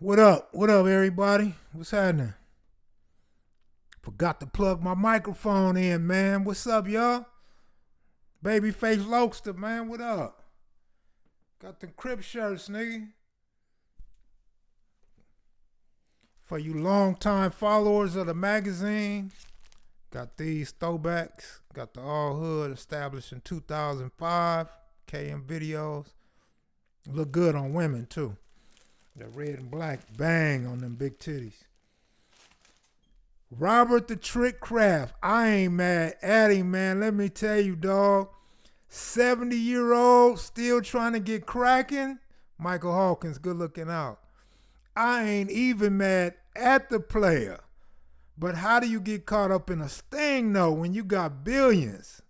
What up? What up, everybody? What's happening? Forgot to plug my microphone in, man. What's up, y'all? Babyface Lokester, man. What up? Got the Crip shirts, nigga. For you longtime followers of the magazine, got these throwbacks. Got the Allhood established in 2005. KM videos. Look good on women, too. The red and black bang on them big titties. Robert the Trick Kraft. I ain't mad at him, man. Let me tell you, dog. 70-year-old still trying to get cracking. Michael Hawkins, good looking out. I ain't even mad at the player. But how do you get caught up in a sting, though, when you got billions?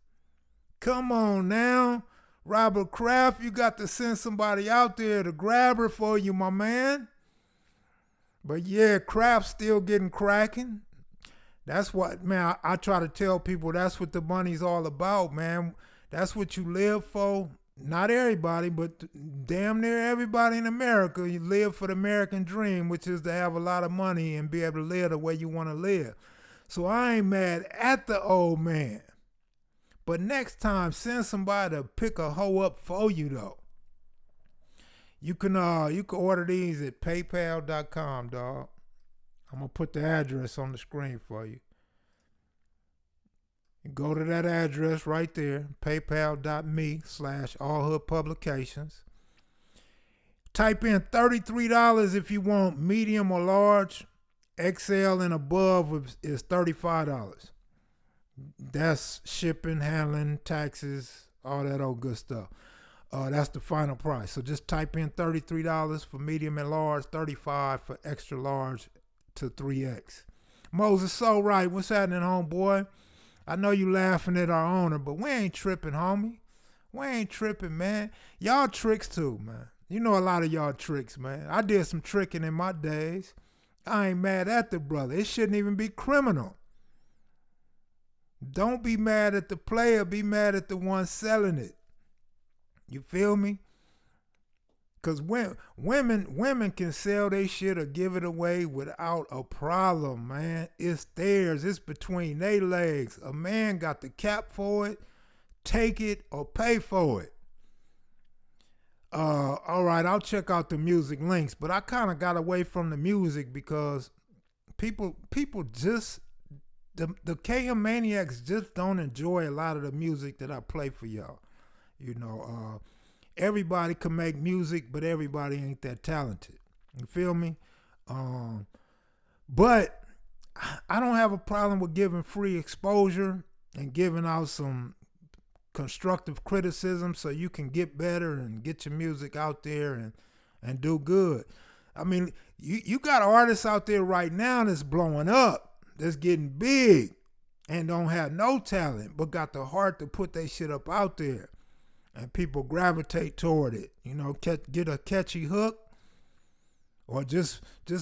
Come on now. Robert Kraft, you got to send somebody out there to grab her for you, my man. But yeah, Kraft still getting cracking. That's what, man, I try to tell people that's what the money's all about, man. That's what you live for. Not everybody, but damn near everybody in America. You live for the American dream, which is to have a lot of money and be able to live the way you want to live. So I ain't mad at the old man. But next time, send somebody to pick a hoe up for you, though. You can order these at paypal.com, dog. I'm going to put the address on the screen for you. You go to that address right there, paypal.me/allhoodpublications. Type in $33 if you want medium or large. XL and above is $35. That's shipping, handling, taxes, all that old good stuff. That's the final price. So just type in $33 for medium and large, $35 for extra large to 3X. Moses, so right. What's happening, homeboy? I know you laughing at our owner, but we ain't tripping, homie. We ain't tripping, man. Y'all tricks too, man. You know a lot of y'all tricks, man. I did some tricking in my days. I ain't mad at the brother. It shouldn't even be criminal. Don't be mad at the player. Be mad at the one selling it. You feel me? Because women can sell their shit or give it away without a problem, man. It's theirs. It's between their legs. A man got the cap for it. Take it or pay for it. All right, I'll check out the music links. But I kind of got away from the music because people just, the KM Maniacs just don't enjoy a lot of the music that I play for y'all. You know, everybody can make music, but everybody ain't that talented. You feel me? But I don't have a problem with giving free exposure and giving out some constructive criticism so you can get better and get your music out there and do good. I mean, you got artists out there right now that's blowing up, that's getting big and don't have no talent, but got the heart to put their shit up out there. And people gravitate toward it, you know, get a catchy hook, or just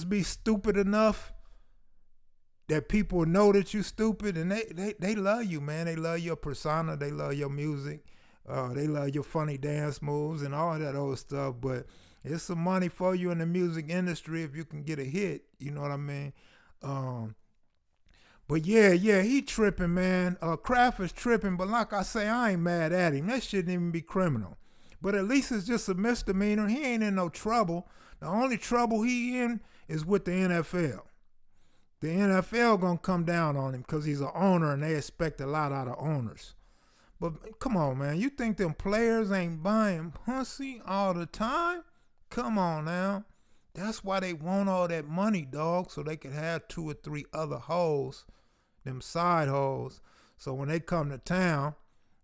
be stupid enough that people know that you stupid, and they love you, man. They love your persona, they love your music, they love your funny dance moves and all that old stuff. But it's some money for you in the music industry if you can get a hit, you know what I mean? But yeah, he tripping, man. Kraft is tripping, but like I say, I ain't mad at him. That shouldn't even be criminal. But at least it's just a misdemeanor. He ain't in no trouble. The only trouble he in is with the NFL. The NFL gonna come down on him because he's an owner and they expect a lot out of owners. But come on, man. You think them players ain't buying pussy all the time? Come on now. That's why they want all that money, dog, so they can have 2 or 3 other hoes, them side hoes. So when they come to town,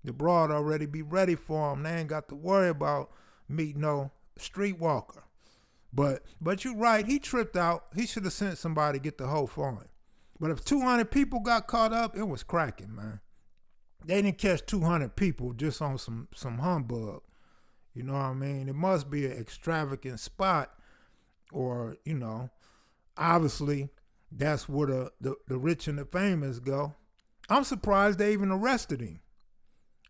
the broad already be ready for them. They ain't got to worry about meeting no streetwalker. But you right, he tripped out. He should have sent somebody to get the hoe for him. But if 200 people got caught up, it was cracking, man. They didn't catch 200 people just on some humbug. You know what I mean? It must be an extravagant spot. Or, you know, obviously that's where the rich and the famous go. I'm surprised they even arrested him.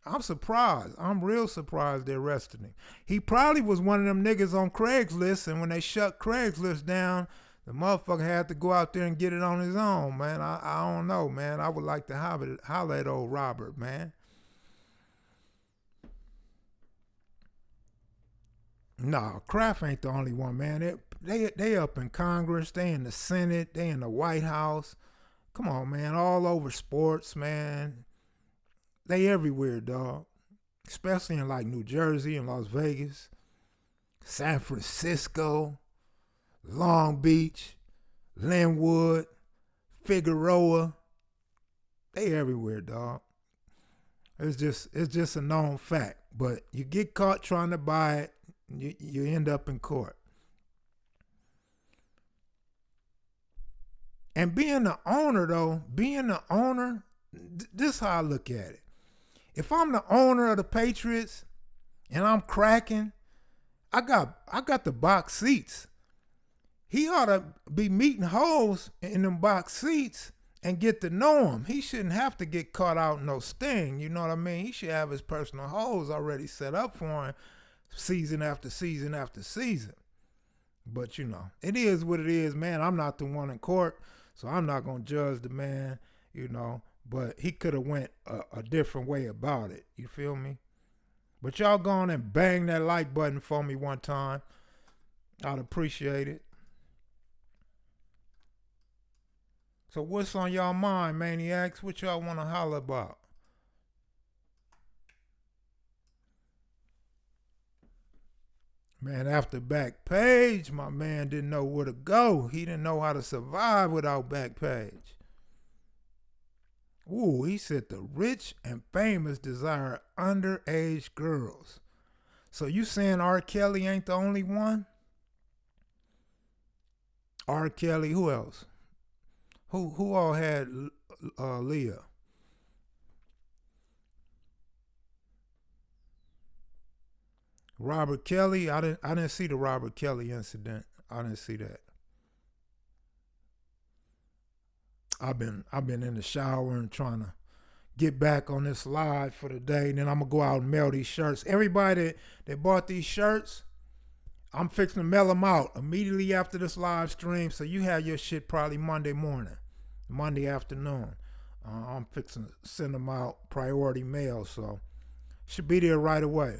I'm surprised. I'm real surprised they arrested him. He probably was one of them niggas on Craigslist, and when they shut Craigslist down, the motherfucker had to go out there and get it on his own, man. I don't know, man. I would like to holler at old Robert, man. No, Kraft ain't the only one, man. They up in Congress, they in the Senate, they in the White House. Come on, man. All over sports, man. They everywhere, dog. Especially in like New Jersey and Las Vegas, San Francisco, Long Beach, Linwood, Figueroa. They everywhere, dog. It's just a known fact. But you get caught trying to buy it, you end up in court. And being the owner, though, this is how I look at it. If I'm the owner of the Patriots and I'm cracking, I got the box seats. He ought to be meeting hoes in them box seats and get to know him. He shouldn't have to get caught out in no sting. You know what I mean? He should have his personal hoes already set up for him season after season after season. But, you know, it is what it is, man. I'm not the one in court, so I'm not going to judge the man, you know. But he could have went a different way about it. You feel me? But y'all go on and bang that like button for me one time. I'd appreciate it. So what's on y'all mind, maniacs? What y'all want to holler about? Man, after Backpage, my man didn't know where to go. He didn't know how to survive without Backpage. Ooh, he said the rich and famous desire underage girls. So you saying R. Kelly ain't the only one? R. Kelly, who else? Who all had Leah? Robert Kelly. I didn't see the Robert Kelly incident. I didn't see that. I've been in the shower and trying to get back on this live for the day. And then I'm gonna go out and mail these shirts. Everybody that bought these shirts, I'm fixing to mail them out immediately after this live stream. So you have your shit probably Monday morning, Monday afternoon. I'm fixing to send them out priority mail, so should be there right away.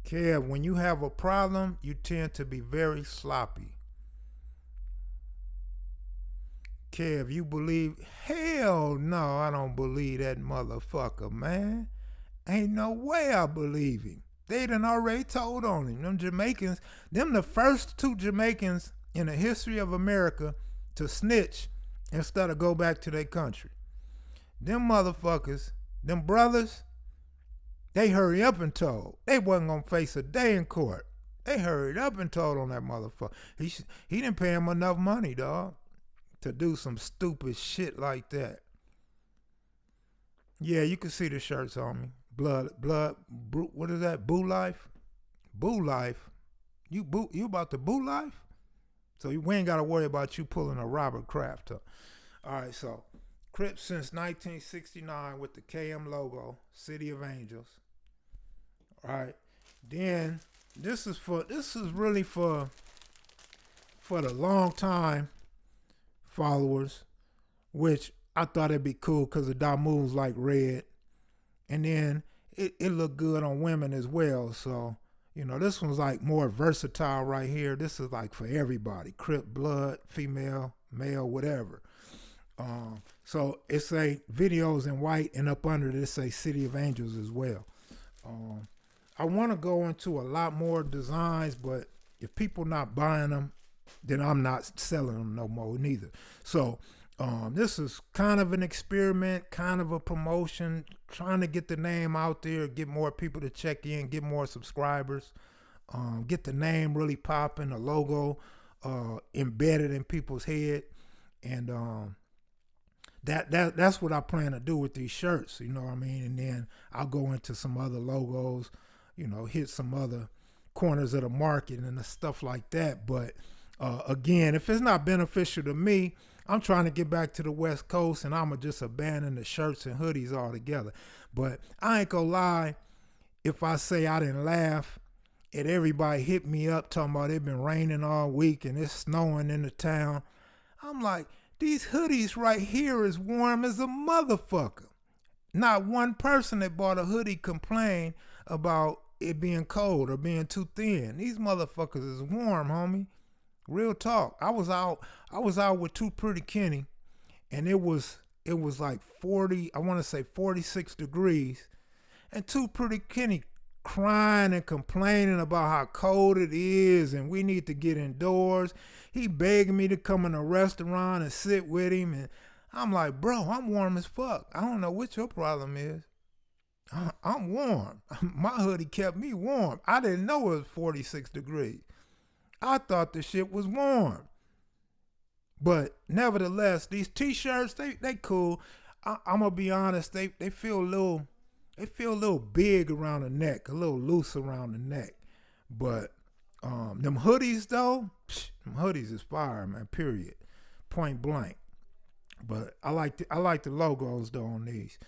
Kev, when you have a problem, you tend to be very sloppy. Kev, you believe? Hell no, I don't believe that motherfucker, man. Ain't no way I believe him. They done already told on him. Them Jamaicans, them the first two Jamaicans in the history of America to snitch instead of go back to their country. Them motherfuckers, them brothers, they hurried up and told. They wasn't going to face a day in court. They hurried up and told on that motherfucker. He didn't pay him enough money, dog, to do some stupid shit like that. Yeah, you can see the shirts on me. Blood, what is that? Boo Life? Boo Life? You about to Boo Life? So we ain't got to worry about you pulling a Robert Kraft up. All right, so Crips since 1969 with the KM logo, City of Angels. All right, then this is really for the long time followers, which I thought it'd be cool because the dot moves like red, and then it looked good on women as well. So you know, this one's like more versatile right here. This is like for everybody, Crip, blood, female, male, whatever. So it say videos in white, and up under this say City of Angels as well. I want to go into a lot more designs, but if people not buying them, then I'm not selling them no more neither. So this is kind of an experiment, kind of a promotion, trying to get the name out there, get more people to check in, get more subscribers, get the name really popping, the logo embedded in people's head, and that's what I plan to do with these shirts, you know what I mean? And then I'll go into some other logos, you know, hit some other corners of the market and stuff like that. But Again, if it's not beneficial to me, I'm trying to get back to the West Coast, and I'ma just abandon the shirts and hoodies altogether. But I ain't gonna lie, if I say I didn't laugh and everybody hit me up talking about it been raining all week and it's snowing in the town. I'm like, these hoodies right here is warm as a motherfucker. Not one person that bought a hoodie complained about it being cold or being too thin. These motherfuckers is warm, homie. Real talk. I was out with Too Pretty Kenny, and it was like 40, I want to say 46 degrees, and Too Pretty Kenny crying and complaining about how cold it is and we need to get indoors. He begging me to come in a restaurant and sit with him, and I'm like, bro, I'm warm as fuck. I don't know what your problem is. I'm warm. My hoodie kept me warm. I didn't know it was 46 degrees. I thought the shit was warm. But nevertheless, these t-shirts, they cool. I'm gonna be honest, they feel a little big around the neck, a little loose around the neck. But them hoodies though, them hoodies is fire, man, period. Point blank. But I like the logos though on these.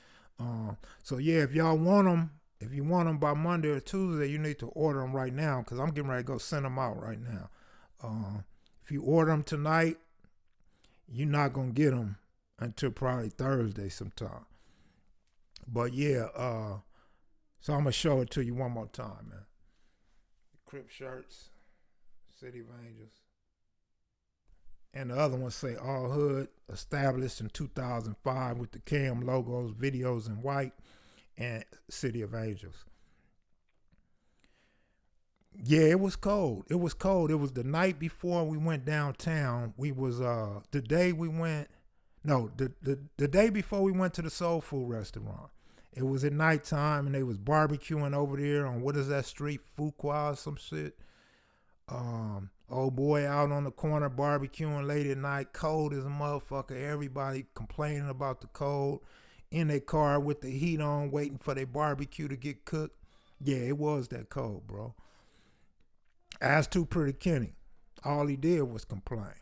So yeah, if y'all want them, if you want them by Monday or Tuesday, you need to order them right now, because I'm getting ready to go send them out right now. If you order them tonight, you're not going to get them until probably Thursday sometime. But yeah, so I'm going to show it to you one more time, man. Crip shirts, City of Angels. And the other ones say Allhood, established in 2005 with the CAM logos, videos in white, and City of Angels. Yeah, it was cold. It was cold. It was the night before we went downtown. We was the day we went, no, the day before we went to the soul food restaurant. It was at nighttime and they was barbecuing over there on, what is that street, Fuqua or some shit. Old boy out on the corner barbecuing late at night, cold as a motherfucker. Everybody complaining about the cold, in their car with the heat on, waiting for their barbecue to get cooked. Yeah, it was that cold, bro. As Too Pretty Kenny, all he did was complain.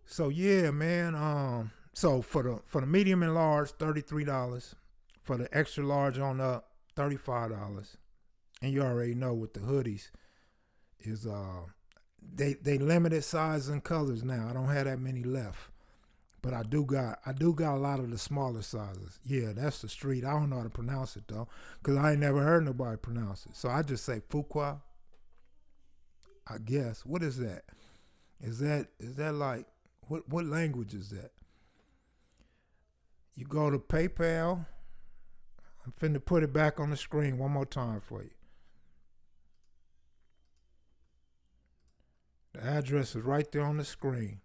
So yeah, man. So for the medium and large, $33. For the extra large on up, $35. And you already know with the hoodies is they limited sizes and colors now. I don't have that many left. But I do got a lot of the smaller sizes. Yeah, that's the street. I don't know how to pronounce it though, because I ain't never heard nobody pronounce it. So I just say Fuqua, I guess. What is that? Is that like, what language is that? You go to PayPal. I'm finna put it back on the screen one more time for you. The address is right there on the screen.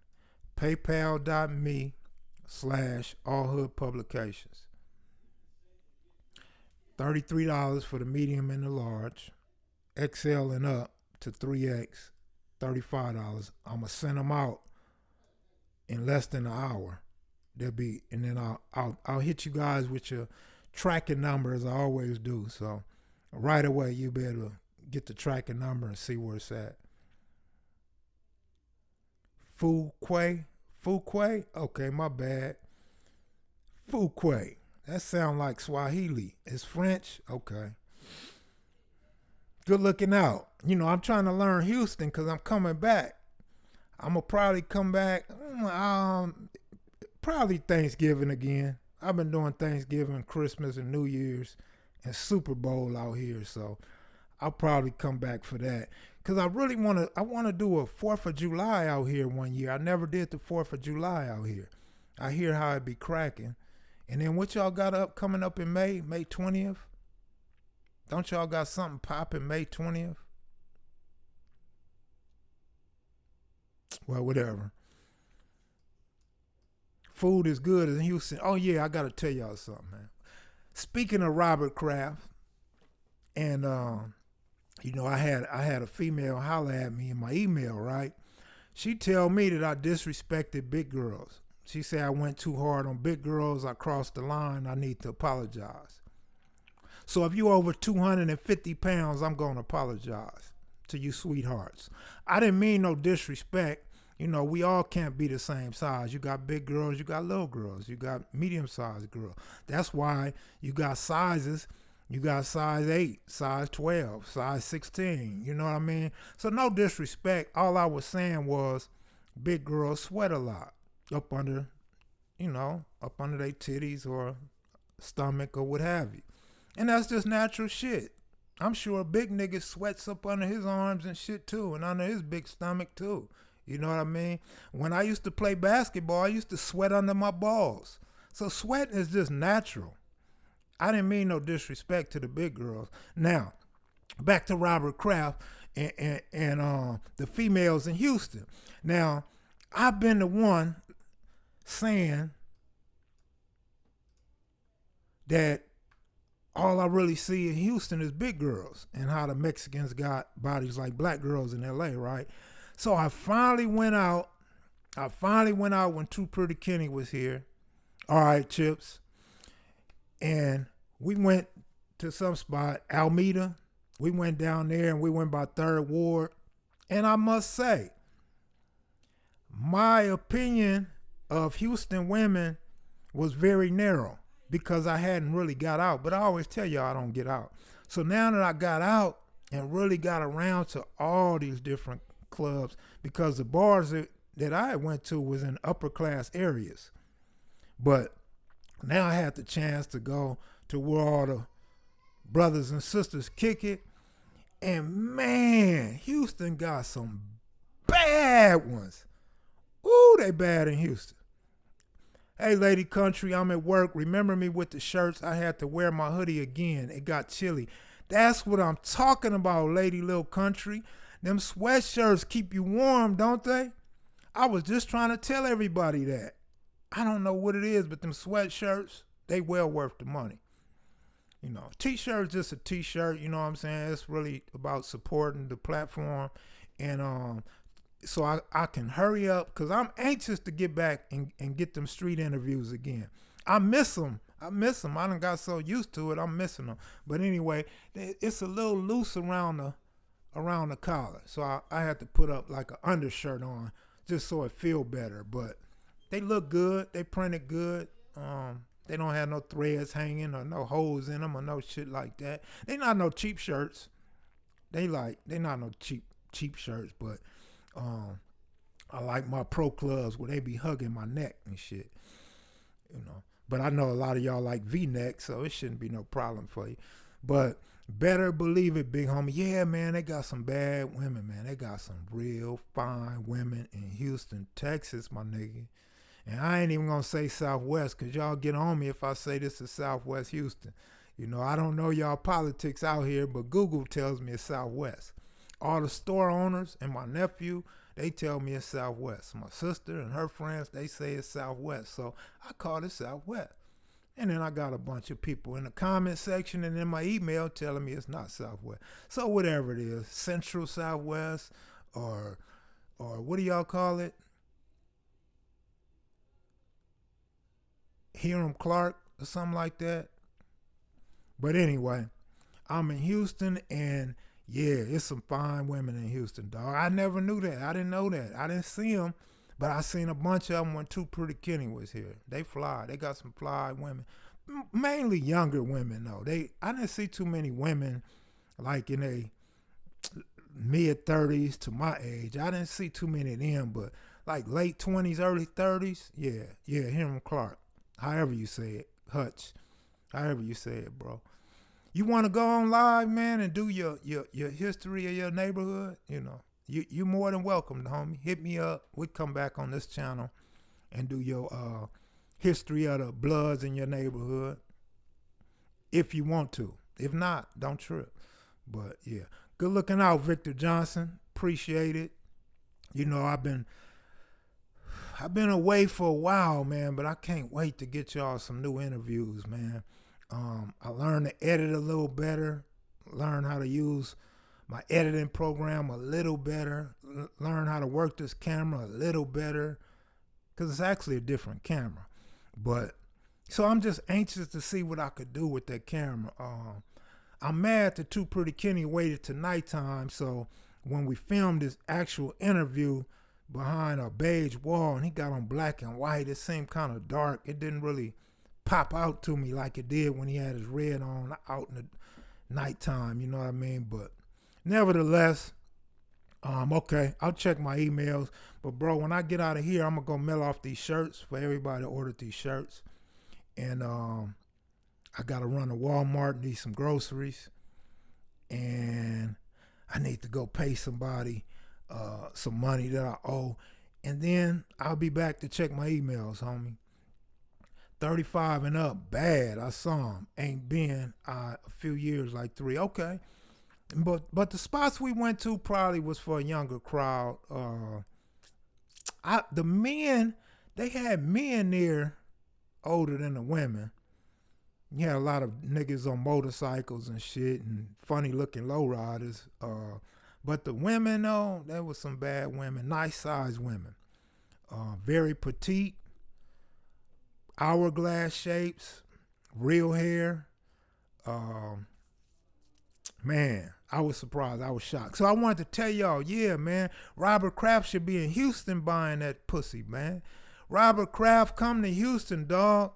PayPal.me/Allhood Publications. $33 for the medium and the large. XL and up to 3X, $35. I'ma send them out in less than an hour. They'll be, and then I'll hit you guys with your tracking number as I always do. So right away you'll be able to get the tracking number and see where it's at. Fuqua? Okay, my bad. Fuqua. That sound like Swahili. It's French? Okay. Good looking out. You know, I'm trying to learn Houston because I'm coming back. I'm going to probably come back probably Thanksgiving again. I've been doing Thanksgiving, Christmas, and New Year's and Super Bowl out here, so I'll probably come back for that. Because I really want to do a 4th of July out here one year. I never did the 4th of July out here. I hear how it be cracking. And then what y'all got coming up in May 20th? Don't y'all got something popping May 20th? Well, whatever. Food is good in Houston. Oh yeah, I got to tell y'all something, man. Speaking of Robert Kraft, and you know, I had a female holler at me in my email, right? She tell me that I disrespected big girls. She said I went too hard on big girls. I crossed the line. I need to apologize. So if you're over 250 pounds, I'm going to apologize to you sweethearts. I didn't mean no disrespect. You know, we all can't be the same size. You got big girls, you got little girls, you got medium-sized girls. That's why you got sizes. You got size 8, size 12, size 16. You know what I mean? So no disrespect. All I was saying was big girls sweat a lot up under, up under their titties or stomach or what have you. And that's just natural shit. I'm sure a big nigga sweats up under his arms and shit too, and under his big stomach too. You know what I mean? When I used to play basketball, I used to sweat under my balls. So sweating is just natural. I didn't mean no disrespect to the big girls. Now, back to Robert Kraft and the females in Houston. Now, I've been the one saying that all I really see in Houston is big girls and how the Mexicans got bodies like black girls in LA, right? So I finally went out. When Too Pretty Kenny was here. All right, Chips. And we went to some spot, Alameda. We went down there and we went by 3rd Ward. And I must say, my opinion of Houston women was very narrow because I hadn't really got out. But I always tell y'all I don't get out. So now that I got out and really got around to all these different clubs, because the bars that I went to was in upper class areas. But now I had the chance to go to where all the brothers and sisters kick it. And man, Houston got some bad ones. Ooh, they bad in Houston. Hey, Lady Country, I'm at work. Remember me with the shirts. I had to wear my hoodie again. It got chilly. That's what I'm talking about, Lady Lil Country. Them sweatshirts keep you warm, don't they? I was just trying to tell everybody that. I don't know what it is, but them sweatshirts, they well worth the money. You know, t-shirt is just a t-shirt, you know what I'm saying? It's really about supporting the platform. And so I can hurry up because I'm anxious to get back and get them street interviews again. I miss them. I done got so used to it, I'm missing them. But anyway, it's a little loose around the collar. So I had to put up like an undershirt on just so it feel better. But they look good. They printed good. They don't have no threads hanging or no holes in them or no shit like that. They not no cheap shirts. They not no cheap shirts, but I like my pro clubs where they be hugging my neck and shit. You know. But I know a lot of y'all like V-neck, so it shouldn't be no problem for you. But better believe it, big homie. Yeah, man, they got some bad women, man. They got some real fine women in Houston, Texas, my nigga. And I ain't even gonna say Southwest, cause y'all get on me if I say this is Southwest Houston. You know, I don't know y'all politics out here, but Google tells me it's Southwest. All the store owners and my nephew, they tell me it's Southwest. My sister and her friends, they say it's Southwest. So I call it Southwest. And then I got a bunch of people in the comment section and in my email telling me it's not Southwest. So whatever it is, Central Southwest or what do y'all call it? Hiram Clark or something like that. But anyway, I'm in Houston and yeah, it's some fine women in Houston, dog. I never knew that. I didn't know that. I didn't see them, but I seen a bunch of them when Too Pretty Kenny was here. They fly. They got some fly women, mainly younger women though. I didn't see too many women like in a mid 30s to my age. I didn't see too many of them, but like late 20s, early 30s. Yeah, Hiram Clark. However you say it, Hutch. However you say it, bro. You want to go on live, man, and do your history of your neighborhood? You know, you more than welcome, homie. Hit me up. We come back on this channel and do your history of the bloods in your neighborhood if you want to. If not, don't trip. But yeah, good looking out, Victor Johnson. Appreciate it. You know, I've been away for a while, man, but I can't wait to get y'all some new interviews, man. I learned to edit a little better, learn how to use my editing program a little better, learn how to work this camera a little better, because it's actually a different camera. But so I'm just anxious to see what I could do with that camera. I'm mad that Too Pretty Kenny waited to nighttime, so when we filmed this actual interview behind a beige wall, and he got on black and white, it seemed kind of dark. It didn't really pop out to me like it did when he had his red on out in the nighttime, you know what I mean? But nevertheless, okay, I'll check my emails. But bro, when I get out of here, I'm gonna go mail off these shirts for everybody that ordered these shirts. And I gotta run to Walmart, need some groceries, and I need to go pay somebody some money that I owe. And then I'll be back to check my emails, homie. 35 and up, bad. I saw him. Ain't been a few years, like 3. Okay. But the spots we went to probably was for a younger crowd. The men, they had men there older than the women. You had a lot of niggas on motorcycles and shit and funny looking lowriders. But the women, though, there was some bad women, nice sized women. Very petite, hourglass shapes, real hair. Man, I was surprised. I was shocked. So I wanted to tell y'all, yeah, man, Robert Kraft should be in Houston buying that pussy, man. Robert Kraft, come to Houston, dog.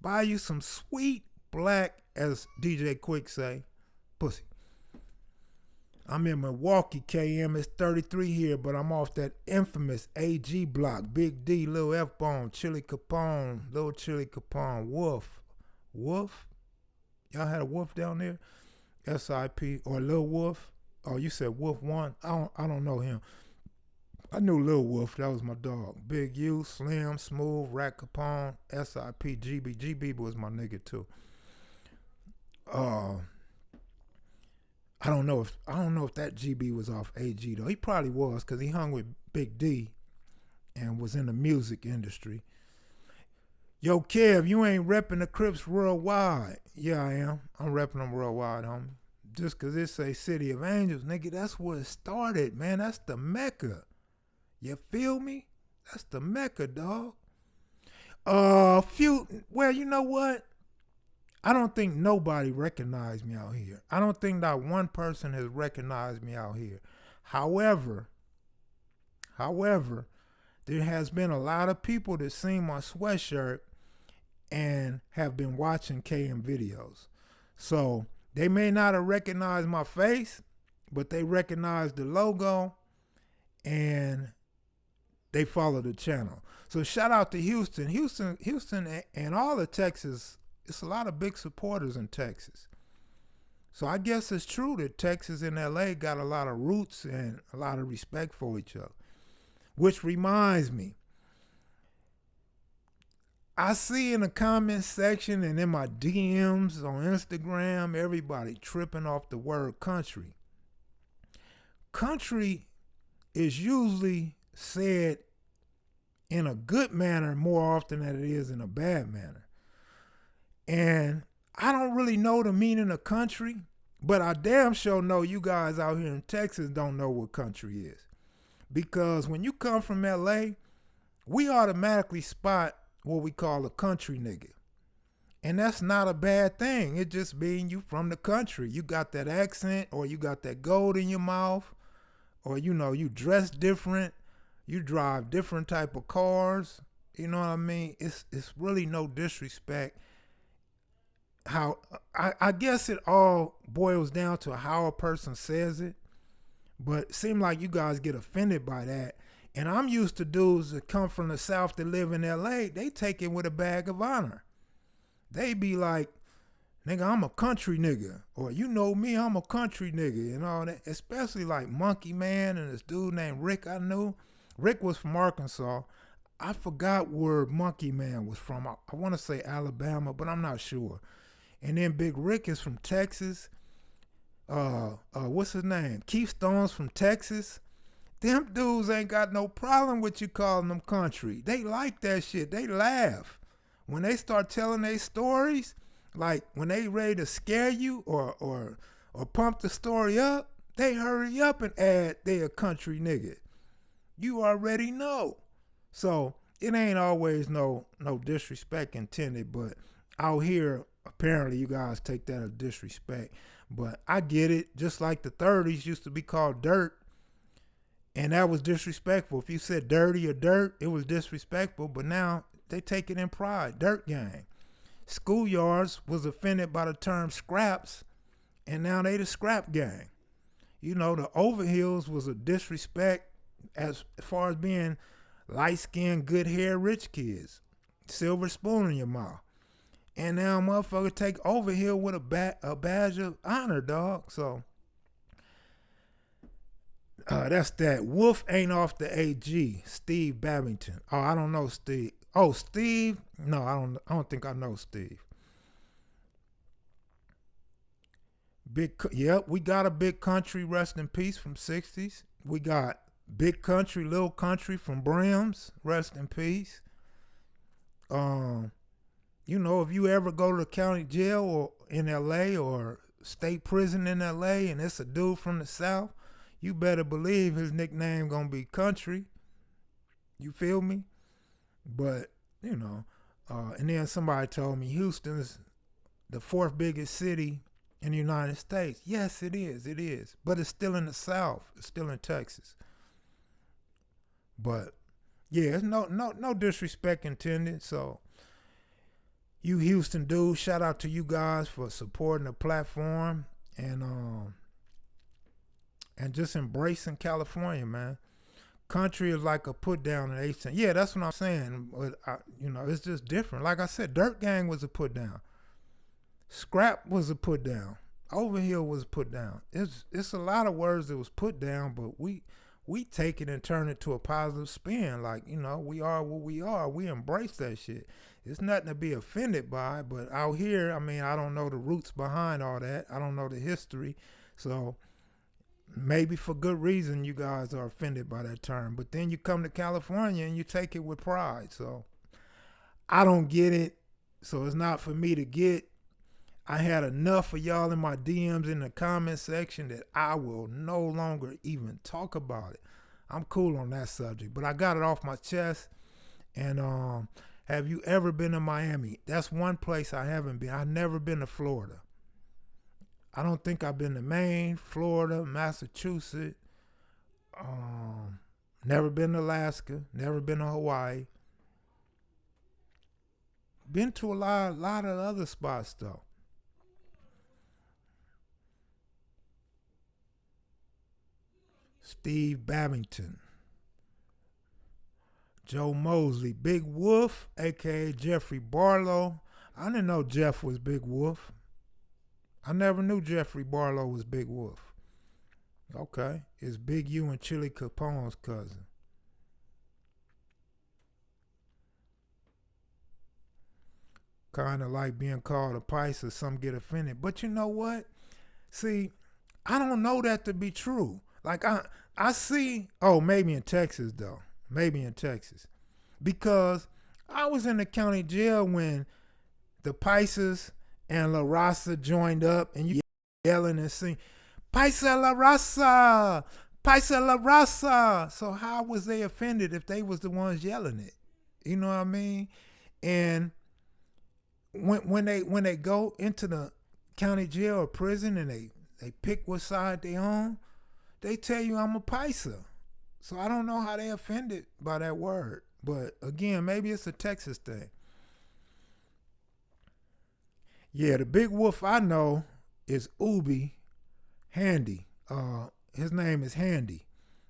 Buy you some sweet black, as DJ Quick say, pussy. I'm in Milwaukee, KM. It's 33 here, but I'm off that infamous AG block. Big D, Lil F-Bone, Chili Capone, Lil Chili Capone, Wolf. Wolf? Y'all had a Wolf down there? SIP or Lil Wolf? Oh, you said Wolf 1? I don't know him. I knew Lil Wolf. That was my dog. Big U, Slim, Smooth, Rat Capone, SIP, GB. GB was my nigga too. I don't know if that GB was off AG though. He probably was, because he hung with Big D and was in the music industry. Yo, Kev, you ain't repping the Crips worldwide. Yeah, I am. I'm repping them worldwide, homie. Just because it's a city of angels, nigga, that's where it started, man. That's the Mecca. You feel me? That's the Mecca, dog. Well, you know what? I don't think nobody recognized me out here. I don't think that one person has recognized me out here. However, there has been a lot of people that seen my sweatshirt and have been watching KM videos. So they may not have recognized my face, but they recognized the logo and they follow the channel. So shout out to Houston. Houston and all of Texas. It's a lot of big supporters in Texas. So I guess it's true that Texas and LA got a lot of roots and a lot of respect for each other. Which reminds me, I see in the comment section and in my DMs on Instagram, everybody tripping off the word country. Country is usually said in a good manner more often than it is in a bad manner. And I don't really know the meaning of country, but I damn sure know you guys out here in Texas don't know what country is. Because when you come from LA, we automatically spot what we call a country nigga. And that's not a bad thing. It just means you from the country. You got that accent, or you got that gold in your mouth, or you dress different, you drive different type of cars. You know what I mean? It's really no disrespect. How I guess it all boils down to how a person says it, but it seems like you guys get offended by that. And I'm used to dudes that come from the South that live in LA. They take it with a bag of honor. They be like, nigga, I'm a country nigga, or you know me, I'm a country nigga, and all that. Especially like Monkey Man and this dude named Rick I knew. Rick was from Arkansas. I forgot where Monkey Man was from. I want to say Alabama, but I'm not sure. And then Big Rick is from Texas. What's his name? Keith Stone's from Texas. Them dudes ain't got no problem with you calling them country. They like that shit. They laugh. When they start telling their stories, like when they ready to scare you or pump the story up, they hurry up and add they a country nigga. You already know. So it ain't always no disrespect intended, but out here, apparently you guys take that as disrespect. But I get it. Just like the 30s used to be called dirt, And that was disrespectful. If you said dirty or dirt, it was disrespectful. But now they take it in pride. Dirt gang. Schoolyards was offended by the term scraps, and now they the scrap gang. You know, the overhills was a disrespect as far as being light skinned, good hair, rich kids. Silver spoon in your mouth. And now motherfucker take overhill with a badge of honor, dog. So that's that. Wolf ain't off the AG. Steve Babington. Oh, I don't know Steve. Oh, Steve? No, I don't think I know Steve. Yep, we got a Big Country, rest in peace, from 60s. We got Big Country, Little Country from Brims, rest in peace. You know, if you ever go to the county jail or in LA or state prison in LA and it's a dude from the South, you better believe his nickname gonna be Country. You feel me? But, you know, and then somebody told me Houston's the fourth biggest city in the United States. Yes, it is. But it's still in the South. It's still in Texas. But yeah, it's no disrespect intended. So you Houston dudes, shout out to you guys for supporting the platform and just embracing California, man. Country is like a put down in 8 cents. Yeah, that's what I'm saying. But you know, it's just different. Like I said, Dirt Gang was a put down. Scrap was a put down. Overhill was put down. It's a lot of words that was put down, but we take it and turn it to a positive spin. Like, you know, we are what we are. We embrace that shit. It's nothing to be offended by, but out here, I mean, I don't know the roots behind all that. I don't know the history. So maybe for good reason you guys are offended by that term. But then you come to California and you take it with pride. So I don't get it. So it's not for me to get. I had enough of y'all in my DMs in the comment section that I will no longer even talk about it. I'm cool on that subject, but I got it off my chest. And have you ever been to Miami? That's one place I haven't been. I've never been to Florida. I don't think I've been to Maine, Florida, Massachusetts. Never been to Alaska. Never been to Hawaii. Been to a lot of other spots though. Steve Babington, Joe Mosley, Big Wolf, aka Jeffrey Barlow. I didn't know Jeff was Big Wolf. I never knew Jeffrey Barlow was Big Wolf. Okay, it's Big U and Chili Capone's cousin. Kind of like being called a Pisces, some get offended. But you know what? See, I don't know that to be true. Like I see, oh, maybe in Texas though. Maybe in Texas. Because I was in the county jail when the Pisces and La Raza joined up and you yelling and sing, Paisa La Raza, Paisa La Raza. So how was they offended if they was the ones yelling it? You know what I mean? And when they go into the county jail or prison and they pick what side they on, they tell you I'm a Paisa. So I don't know how they offended by that word. But again, maybe it's a Texas thing. Yeah, the Big Wolf I know is Ubi Handy. His name is Handy.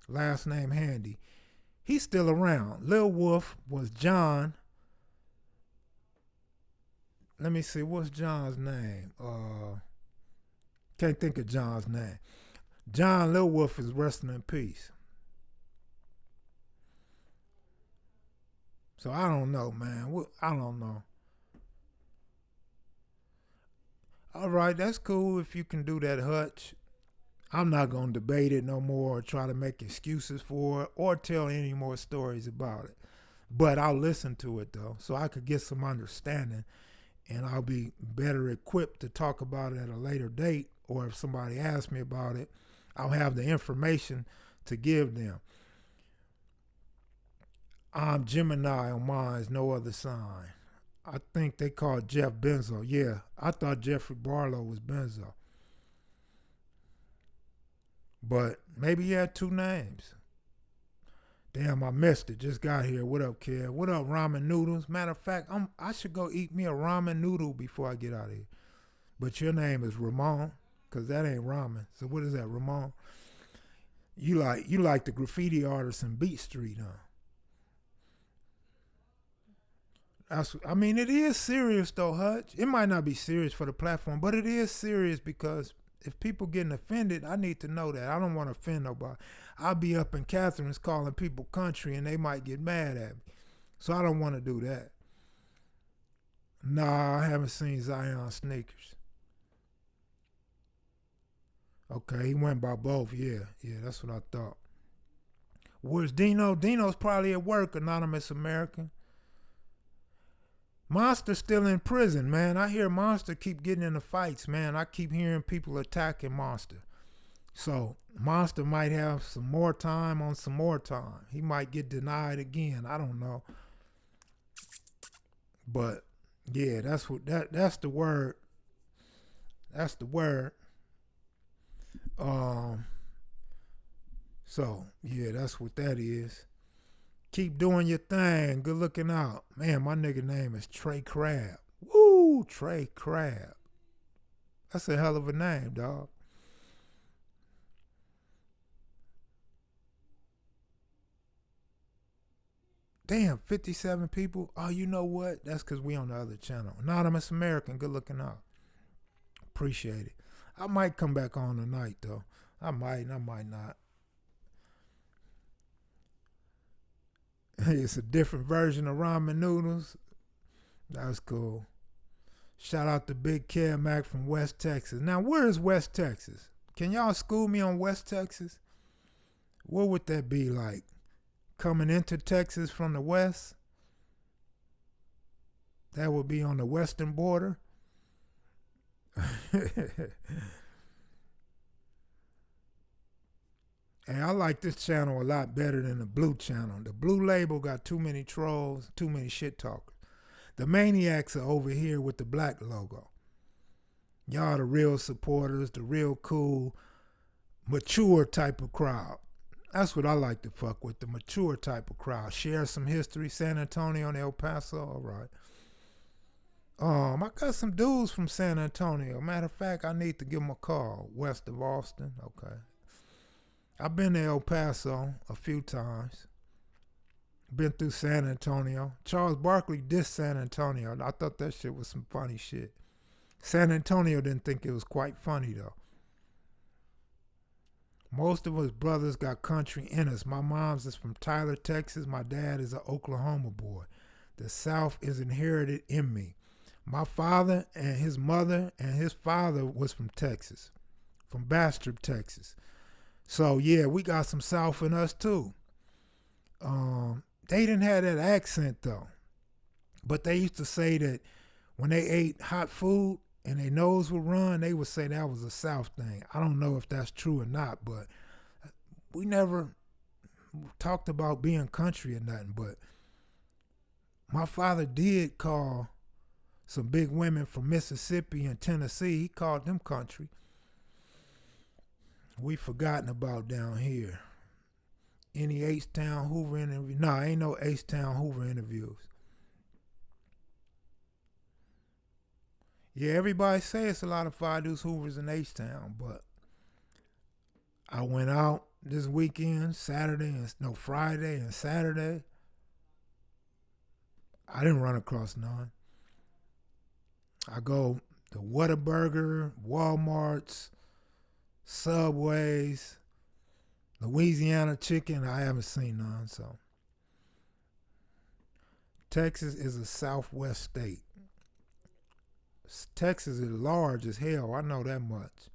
Last name Handy. He's still around. Lil Wolf was John. Let me see, what's John's name? Can't think of John's name. John Lil Wolf is resting in peace. So I don't know, man. I don't know. All right, that's cool if you can do that, Hutch. I'm not going to debate it no more or try to make excuses for it or tell any more stories about it. But I'll listen to it, though, so I could get some understanding, and I'll be better equipped to talk about it at a later date, or if somebody asks me about it, I'll have the information to give them. I'm Gemini on mine's no other sign. I think they called Jeff Benzo. Yeah, I thought Jeffrey Barlow was Benzo. But maybe he had two names. Damn, I missed it. Just got here. What up, kid? What up, ramen noodles? Matter of fact, I should go eat me a ramen noodle before I get out of here. But your name is Ramon, cause that ain't ramen. So what is that, Ramon? You like the graffiti artist in Beat Street, huh? I mean, it is serious though, Hutch. It might not be serious for the platform, but it is serious because if people getting offended, I need to know that. I don't want to offend nobody. I'll be up in Catherine's calling people country and they might get mad at me. So I don't want to do that. Nah, I haven't seen Zion sneakers. Okay, he went by both. Yeah, that's what I thought. Where's Dino? Dino's probably at work, Anonymous American. Monster's still in prison, man. I hear Monster keep getting into fights, man. I keep hearing people attacking Monster. So Monster might have some more time on some more time. He might get denied again. I don't know. But yeah, that's the word. That's the word. So yeah, that's what that is. Keep doing your thing. Good looking out. Man, my nigga name is Trey Crab. Woo, Trey Crab. That's a hell of a name, dog. Damn, 57 people. Oh, you know what? That's because we on the other channel. Anonymous American, good looking out. Appreciate it. I might come back on tonight, though. I might not. It's a different version of ramen noodles. That's cool. Shout out to Big Kev Mac from West Texas. Now, where is West Texas? Can y'all school me on West Texas? What would that be like? Coming into Texas from the west? That would be on the western border. Hey, I like this channel a lot better than the blue channel. The blue label got too many trolls, too many shit talkers. The maniacs are over here with the black logo. Y'all the real supporters, the real cool, mature type of crowd. That's what I like to fuck with, the mature type of crowd. Share some history, San Antonio and El Paso, all right. I got some dudes from San Antonio. Matter of fact, I need to give them a call, west of Austin, okay. I've been to El Paso a few times. Been through San Antonio. Charles Barkley dissed San Antonio. I thought that shit was some funny shit. San Antonio didn't think it was quite funny though. Most of us brothers got country in us. My mom's is from Tyler, Texas. My dad is an Oklahoma boy. The South is inherited in me. My father and his mother and his father was from Texas, from Bastrop, Texas. So yeah, we got some South in us too. They didn't have that accent though. But they used to say that when they ate hot food and their nose would run, they would say that was a South thing. I don't know if that's true or not, but we never talked about being country or nothing. But my father did call some big women from Mississippi and Tennessee. He called them country. We forgotten about down here. Any H-Town Hoover interview? Nah, ain't no H-Town Hoover interviews. Yeah, everybody say it's a lot of Fadu's Hoovers in H-Town, but I went out this weekend, Friday and Saturday. I didn't run across none. I go to Whataburger, Walmart's, Subways, Louisiana chicken, I haven't seen none, so. Texas is a southwest state. Texas is large as hell, I know that much.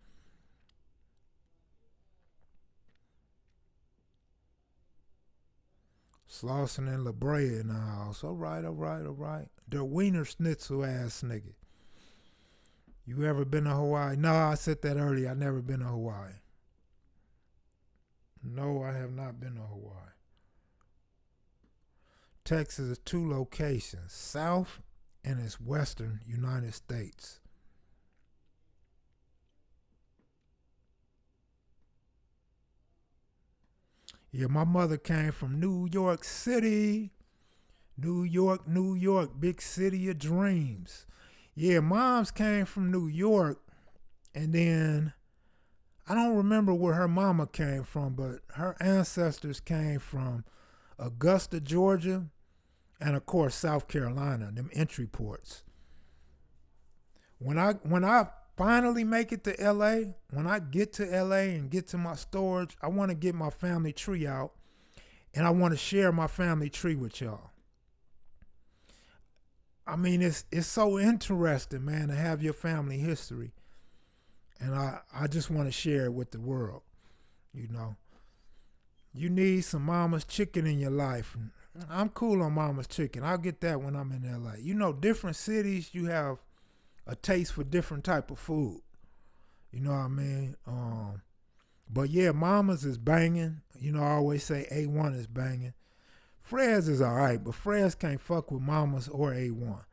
Slauson and La Brea in the house. All right. The Wiener Schnitzel ass nigga. You ever been to Hawaii? No, I said that earlier. I never been to Hawaii. No, I have not been to Hawaii. Texas is two locations, South and its western United States. Yeah, my mother came from New York City. New York, big city of dreams. Yeah, mom's came from New York, and then I don't remember where her mama came from, but her ancestors came from Augusta, Georgia, and of course South Carolina, them entry ports. When I finally make it to LA, when I get to LA and get to my storage, I want to get my family tree out and I want to share my family tree with y'all. I mean, it's so interesting, man, to have your family history, and I just want to share it with the world. You know, you need some mama's chicken in your life. I'm cool on mama's chicken. I'll get that when I'm in LA. You know, different cities, you have a taste for different type of food. You know what I mean? But yeah, mama's is banging. You know, I always say A1 is banging. Fred's is all right, but Fred's can't fuck with Mama's or A1.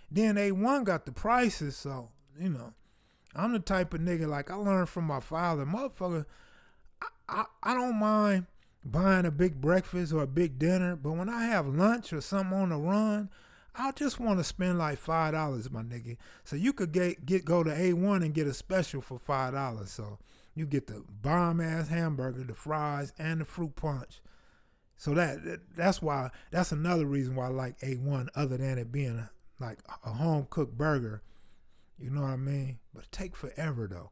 Then A1 got the prices, so, you know, I'm the type of nigga, like I learned from my father. Motherfucker, I don't mind buying a big breakfast or a big dinner, but when I have lunch or something on the run, I just want to spend like $5, my nigga. So you could go to A1 and get a special for $5. So you get the bomb ass hamburger, the fries, and the fruit punch. So that's another reason why I like A1, other than it being like a home cooked burger. You know what I mean? But it take forever though.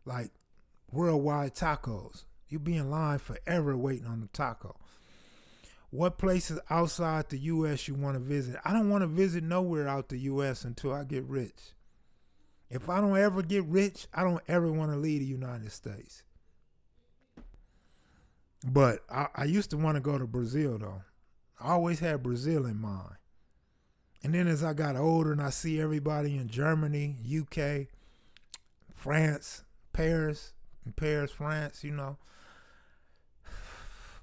Like worldwide tacos. You be in line forever waiting on the taco. What places outside the US you want to visit? I don't want to visit nowhere out the US until I get rich. If I don't ever get rich, I don't ever want to leave the United States. But I used to want to go to Brazil though. I always had Brazil in mind. And then as I got older and I see everybody in Germany, UK, France, Paris, France, you know,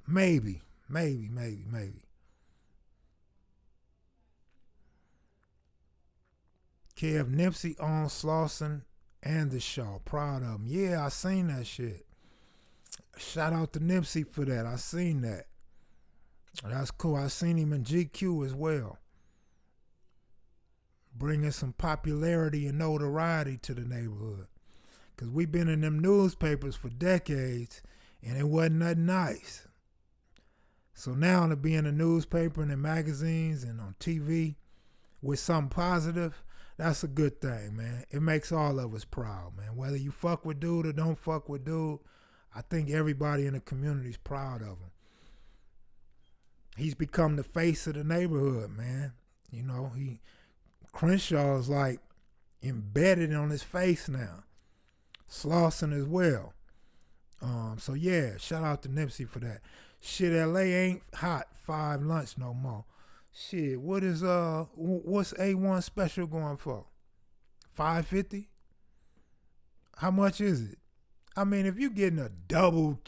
maybe. Kev Nipsey on Slauson and the Shaw. Proud of him. Yeah, I seen that shit. Shout out to Nipsey for that. I seen that. That's cool. I seen him in GQ as well. Bringing some popularity and notoriety to the neighborhood. Because we've been in them newspapers for decades and it wasn't nothing nice. So now to be in the newspaper and in magazines and on TV with something positive, that's a good thing, man. It makes all of us proud, man. Whether you fuck with dude or don't fuck with dude, I think everybody in the community is proud of him. He's become the face of the neighborhood, man. You know, Crenshaw's like embedded on his face now. Slauson as well. So yeah, shout out to Nipsey for that. Shit, LA ain't hot 5 lunch no more. Shit, what's A1 special going for? $5.50? How much is it? I mean, if you getting a double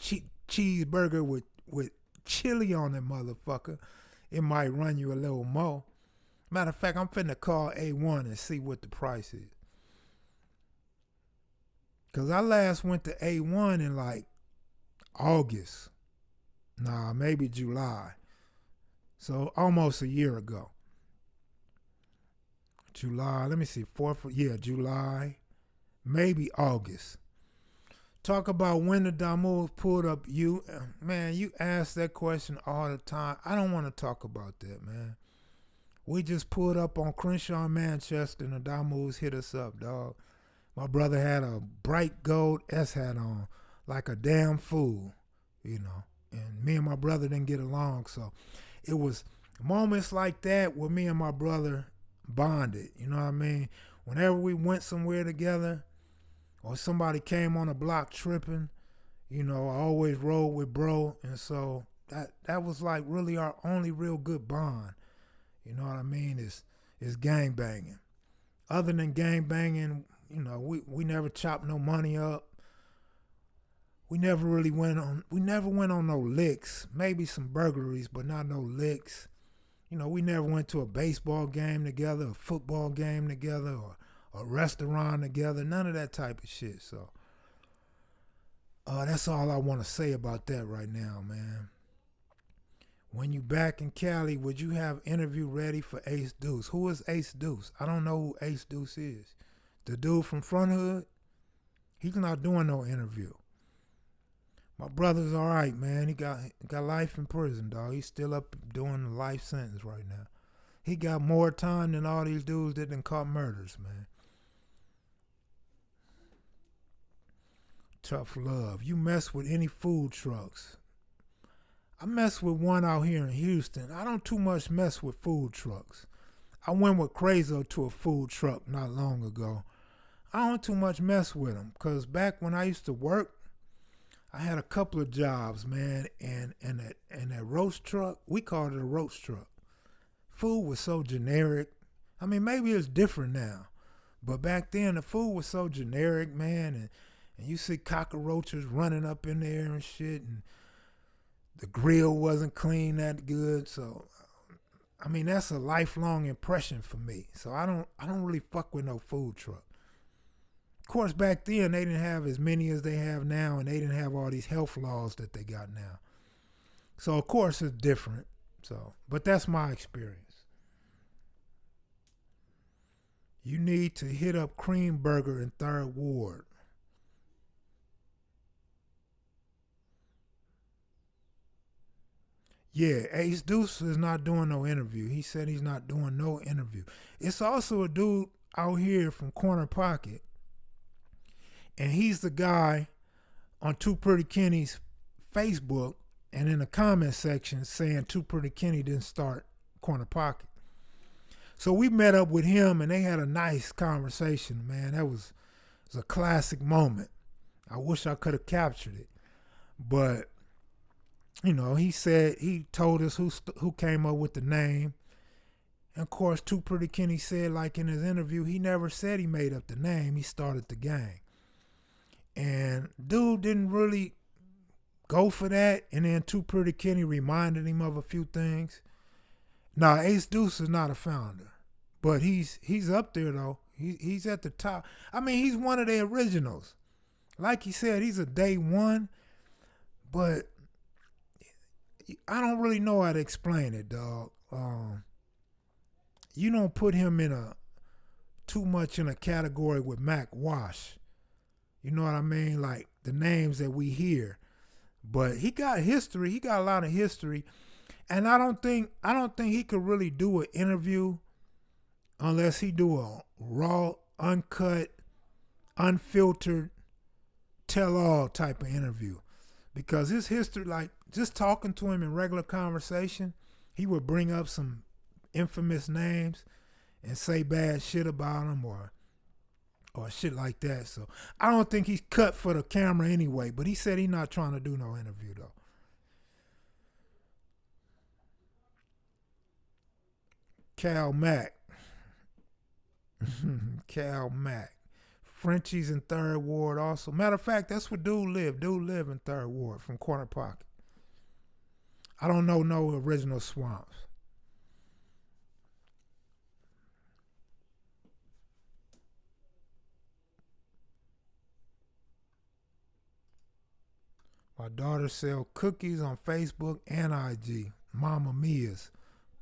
cheeseburger with chili on it, motherfucker, it might run you a little more. Matter of fact, I'm finna call A1 and see what the price is. Because I last went to A1 in like August. Nah, maybe July. So almost a year ago. July, let me see, July, maybe August. Talk about when the Damus pulled up you. Man, you ask that question all the time. I don't want to talk about that, man. We just pulled up on Crenshaw, Manchester, and the Damus hit us up, dog. My brother had a bright gold S hat on, like a damn fool, you know. And me and my brother didn't get along, so it was moments like that where me and my brother bonded, you know what I mean? Whenever we went somewhere together, or somebody came on the block tripping, you know, I always rode with bro, and so that was like really our only real good bond. You know what I mean? Is gang banging. Other than gang banging, you know, we never chopped no money up. We never went on no licks. Maybe some burglaries, but not no licks. You know, we never went to a baseball game together, a football game together, or a restaurant together. None of that type of shit. So that's all I want to say about that right now, man. when you back in Cali, would you have interview ready for Ace Deuce? Who is Ace Deuce? I don't know who Ace Deuce is. The dude from Front Hood? He's not doing no interview. My brother's all right, man. He got life in prison, dog. He's still up doing the life sentence right now. He got more time than all these dudes that done caught murders, man. Tough love. You mess with any food trucks? I mess with one out here in Houston. I don't too much mess with food trucks. I went with Crazo to a food truck not long ago. I don't too much mess with them because back when I used to work, I had a couple of jobs, man, and that roast truck, we called it a roast truck. Food was so generic. I mean, maybe it's different now, but back then the food was so generic, man, and you see cockroaches running up in there and shit, and the grill wasn't clean that good. So, I mean, that's a lifelong impression for me. So I don't really fuck with no food truck. Of course, back then they didn't have as many as they have now, and they didn't have all these health laws that they got now. So of course it's different. So, but that's my experience. You need to hit up Cream Burger in 3rd Ward. Yeah, Ace Deuce is not doing no interview. He said he's not doing no interview. It's also a dude out here from Corner Pocket, and he's the guy on Too Pretty Kenny's Facebook and in the comment section saying Too Pretty Kenny didn't start Corner Pocket. So we met up with him and they had a nice conversation, man. It was a classic moment. I wish I could have captured it. But, you know, he told us who came up with the name. And of course, Too Pretty Kenny said, like in his interview, he never said he made up the name. He started the gang. And dude didn't really go for that. And then Too Pretty Kenny reminded him of a few things. Nah, Ace Deuce is not a founder, but he's up there though. He's at the top. I mean, he's one of the originals. Like he said, he's a day one, but I don't really know how to explain it, dog. You don't put him too much in a category with Mac Wash. You know what I mean? Like the names that we hear. But he got history. He got a lot of history. And I don't think he could really do an interview unless he do a raw, uncut, unfiltered, tell-all type of interview. Because his history, like just talking to him in regular conversation, he would bring up some infamous names and say bad shit about him or shit like that. So I don't think he's cut for the camera anyway, but he said he's not trying to do no interview though. Cal Mack. Cal Mack. Frenchie's in 3rd Ward also. Matter of fact, that's where Dude live. Dude live in 3rd Ward from Corner Pocket. I don't know no original Swamps. My daughter sell cookies on Facebook and IG. Mama Mia's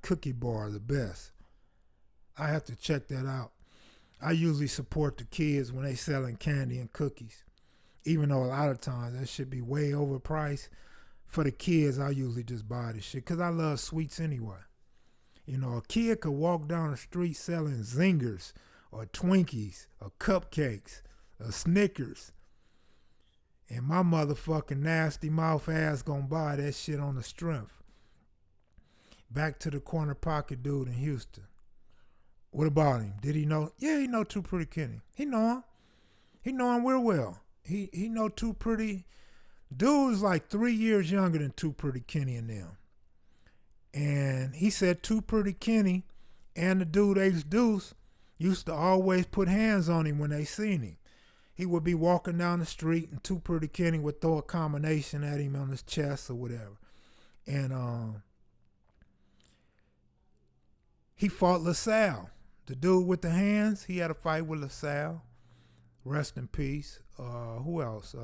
cookie bar, the best. I have to check that out. I usually support the kids when they selling candy and cookies. Even though a lot of times that should be way overpriced. For the kids, I usually just buy the shit because I love sweets anyway. You know, a kid could walk down the street selling Zingers or Twinkies or cupcakes or Snickers. And my motherfucking nasty mouth ass gonna buy that shit on the strength. Back to the Corner Pocket dude in Houston. What about him? Did he know? Yeah, he know Too Pretty Kenny. He know him. He know him real well. He know Too Pretty. Dude is like 3 years younger than Too Pretty Kenny and them. And he said Too Pretty Kenny and the dude Ace Deuce used to always put hands on him when they seen him. He would be walking down the street and Too Pretty Kenny would throw a combination at him on his chest or whatever. And he fought LaSalle. The dude with the hands, he had a fight with LaSalle. Rest in peace. Who else?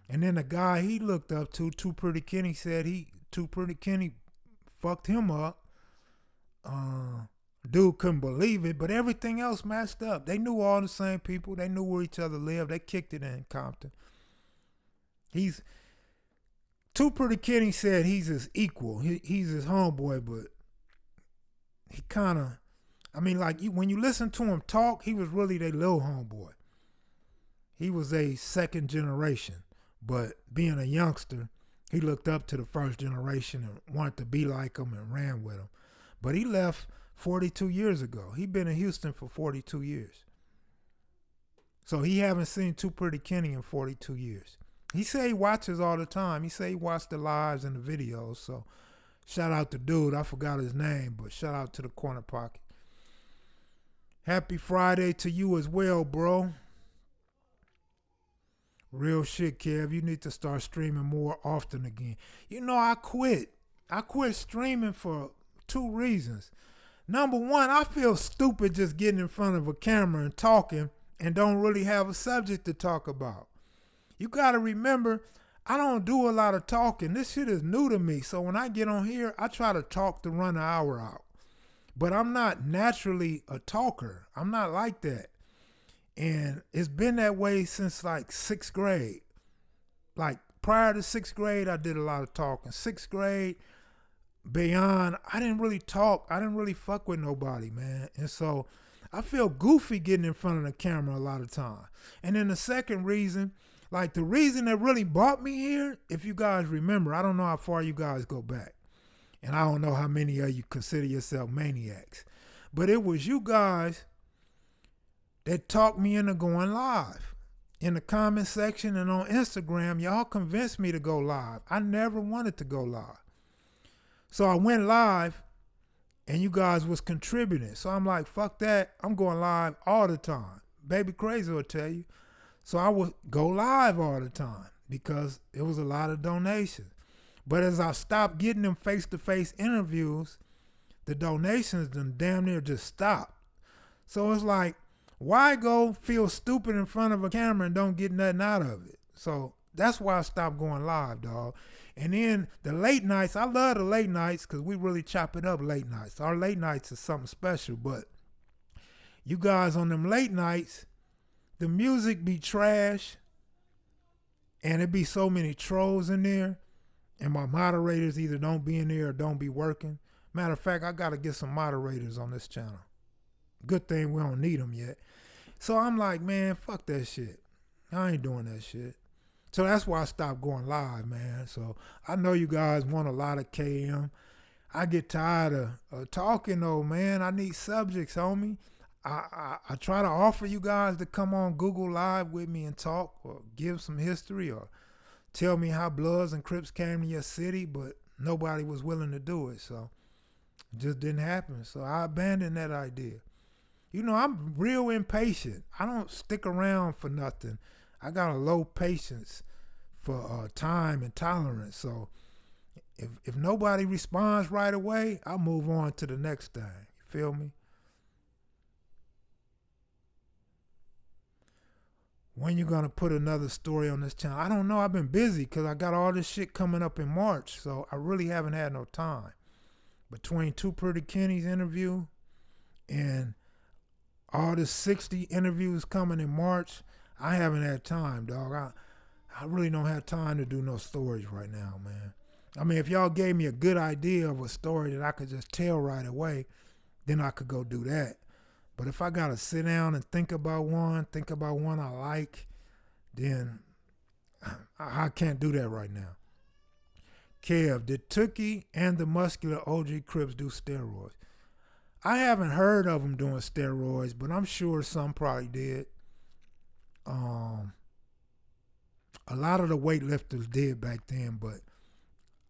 And then the guy he looked up to, Too Pretty Kenny, said Too Pretty Kenny fucked him up. Dude couldn't believe it, but everything else matched up. They knew all the same people. They knew where each other lived. They kicked it in Compton. He's Too Pretty Kenny said he's his equal. He's his homeboy, but he kind of, when you listen to him talk, he was really their little homeboy. He was a second generation, but being a youngster, he looked up to the first generation and wanted to be like them and ran with them. But he left 42 years ago. He been in Houston for 42 years. So he haven't seen Too Pretty Kenny in 42 years. He say he watches all the time. He say he watched the lives and the videos. So shout out to dude. I forgot his name, but shout out to the Corner Pocket. Happy Friday to you as well, bro. Real shit, Kev. You need to start streaming more often again. I quit. I quit streaming for 2 reasons. Number one, I feel stupid just getting in front of a camera and talking and don't really have a subject to talk about. You got to remember, I don't do a lot of talking. This shit is new to me. So when I get on here, I try to talk to run an hour out. But I'm not naturally a talker. I'm not like that. And it's been that way since like 6th grade. Like prior to 6th grade, I did a lot of talking. 6th grade, beyond, I didn't really talk. I didn't really fuck with nobody, man. And so I feel goofy getting in front of the camera a lot of time. And then the second reason, like the reason that really brought me here, if you guys remember, I don't know how far you guys go back. And I don't know how many of you consider yourself maniacs. But it was you guys that talked me into going live. In the comment section and on Instagram, y'all convinced me to go live. I never wanted to go live. So I went live and you guys was contributing. So I'm like, fuck that. I'm going live all the time. Baby Crazy will tell you. So I would go live all the time because it was a lot of donations. But as I stopped getting them face-to-face interviews, the donations done damn near just stopped. So it's like, why go feel stupid in front of a camera and don't get nothing out of it? So that's why I stopped going live, dog. And then the late nights, I love the late nights because we really chop it up late nights. Our late nights is something special, but you guys on them late nights, the music be trash and it be so many trolls in there and my moderators either don't be in there or don't be working. Matter of fact, I got to get some moderators on this channel. Good thing we don't need them yet. So I'm like, man, fuck that shit. I ain't doing that shit. So that's why I stopped going live, man. So I know you guys want a lot of KM. I get tired of talking though, man. I need subjects, homie. I try to offer you guys to come on Google Live with me and talk or give some history or tell me how Bloods and Crips came to your city, but nobody was willing to do it. So it just didn't happen. So I abandoned that idea. I'm real impatient. I don't stick around for nothing. I got a low patience for time and tolerance. So if nobody responds right away, I'll move on to the next thing. You feel me? When you gonna put another story on this channel? I don't know. I've been busy because I got all this shit coming up in March. So I really haven't had no time. Between Too Pretty Kenny's interview and all the 60 interviews coming in March, I haven't had time, dog. I really don't have time to do no stories right now, man. I mean, if y'all gave me a good idea of a story that I could just tell right away, then I could go do that. But if I got to sit down and think about one I like, then I can't do that right now. Kev, did Tookie and the muscular OG Crips do steroids? I haven't heard of them doing steroids, but I'm sure some probably did. A lot of the weightlifters did back then, but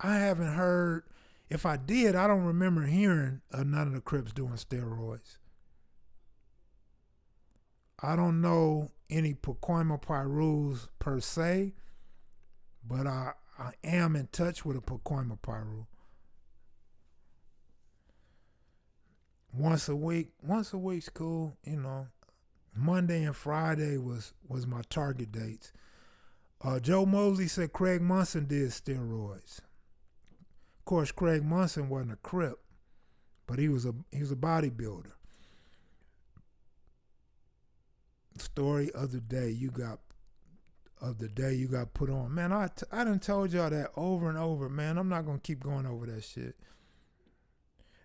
I haven't heard. If I did, I don't remember hearing none of the Crips doing steroids. I don't know any Pacoima Pyrus per se, but I am in touch with a Pacoima Pyru. Once a week's cool, Monday and Friday was my target dates. Joe Mosley said Craig Munson did steroids. Of course, Craig Munson wasn't a Crip, but he was a bodybuilder. Story of the day you got put on. Man, I done told y'all that over and over, man. I'm not gonna keep going over that shit.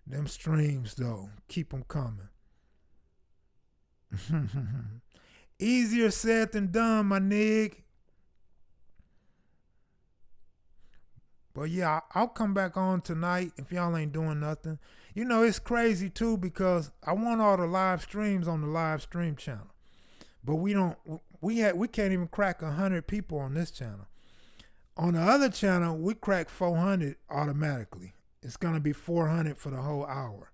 Them streams though, keep them coming. Easier said than done, my nig. But yeah, I'll come back on tonight if y'all ain't doing nothing. You know, it's crazy too because I want all the live streams on the live stream channel. But we can't even crack 100 people on this channel. On the other channel, we crack 400 automatically. It's gonna be 400 for the whole hour.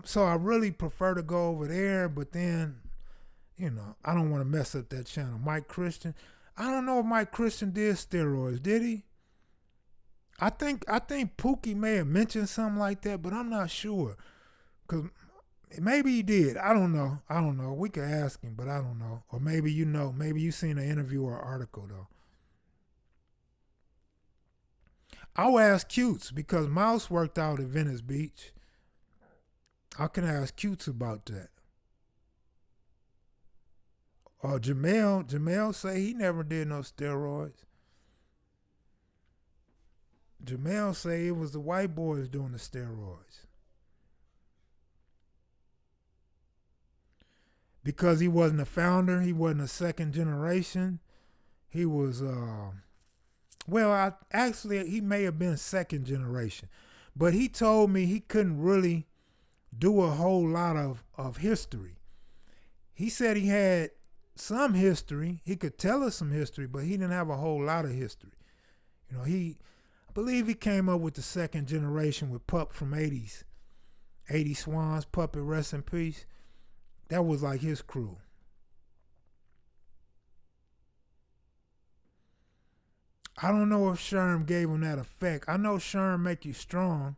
So I really prefer to go over there, but then, I don't want to mess up that channel. Mike Christian, I don't know if Mike Christian did steroids. Did he? I think Pookie may have mentioned something like that, but I'm not sure. Cause maybe he did. I don't know. We could ask him, but I don't know. Or maybe maybe you seen an interview or article though. I'll ask Cutes because Mouse worked out at Venice Beach. I can ask Cutes about that. Or Jamel say he never did no steroids. Jamel say it was the white boys doing the steroids. Because he wasn't a founder, he wasn't a second generation. He was, he may have been second generation. But he told me he couldn't really do a whole lot of history. He said he had some history. He could tell us some history, but he didn't have a whole lot of history. I believe he came up with the second generation with Pup from 80s. 80 Swans, Puppet, rest in peace. That was like his crew. I don't know if Sherm gave him that effect. I know Sherm make you strong,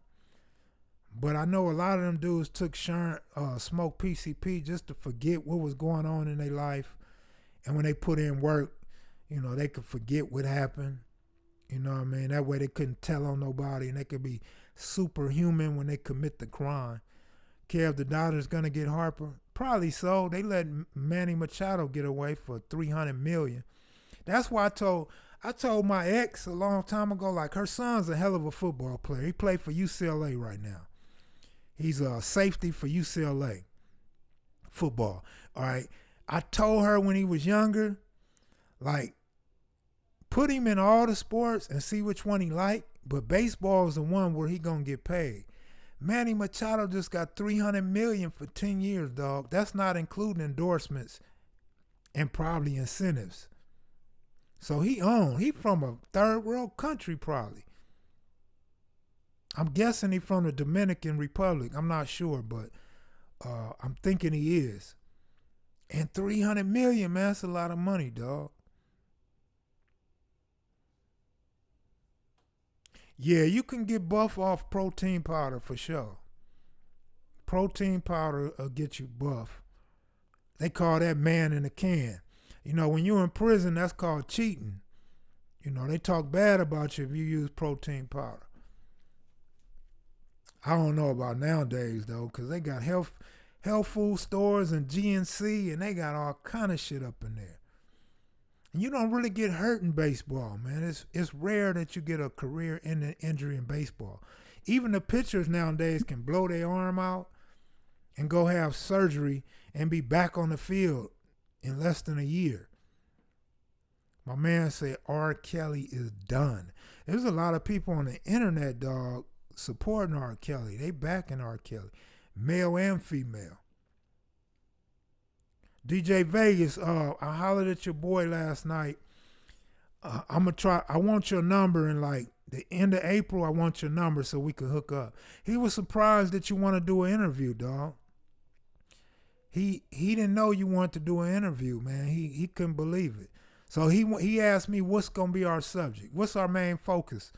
but I know a lot of them dudes took smoke PCP just to forget what was going on in their life. And when they put in work, they could forget what happened. You know what I mean? That way they couldn't tell on nobody and they could be superhuman when they commit the crime. Care if the Dodgers gonna get Harper? Probably so. They let Manny Machado get away for $300 million. That's why I told my ex a long time ago, like her son's a hell of a football player. He played for UCLA right now. He's a safety for UCLA football. All right. I told her when he was younger, like, put him in all the sports and see which one he liked, but baseball is the one where he gonna get paid. Manny Machado just got $300 million for 10 years, dog. That's not including endorsements and probably incentives. So he from a third world country probably. I'm guessing he from the Dominican Republic. I'm not sure, but I'm thinking he is. And $300 million, man, that's a lot of money, dog. Yeah, you can get buff off protein powder for sure. Protein powder will get you buff. They call that man in a can. When you're in prison, that's called cheating. They talk bad about you if you use protein powder. I don't know about nowadays, though, because they got health food stores and GNC, and they got all kind of shit up in there. And you don't really get hurt in baseball, man. It's rare that you get a career-ending injury in baseball. Even the pitchers nowadays can blow their arm out and go have surgery and be back on the field in less than a year. My man said R. Kelly is done. There's a lot of people on the internet, dog, supporting R. Kelly. They backing R. Kelly, male and female. DJ Vegas, I hollered at your boy last night. I want your number in like the end of April. I want your number so we can hook up. He was surprised that you want to do an interview, dog. He didn't know you wanted to do an interview, man. He couldn't believe it. So he asked me what's gonna be our subject. What's our main focus,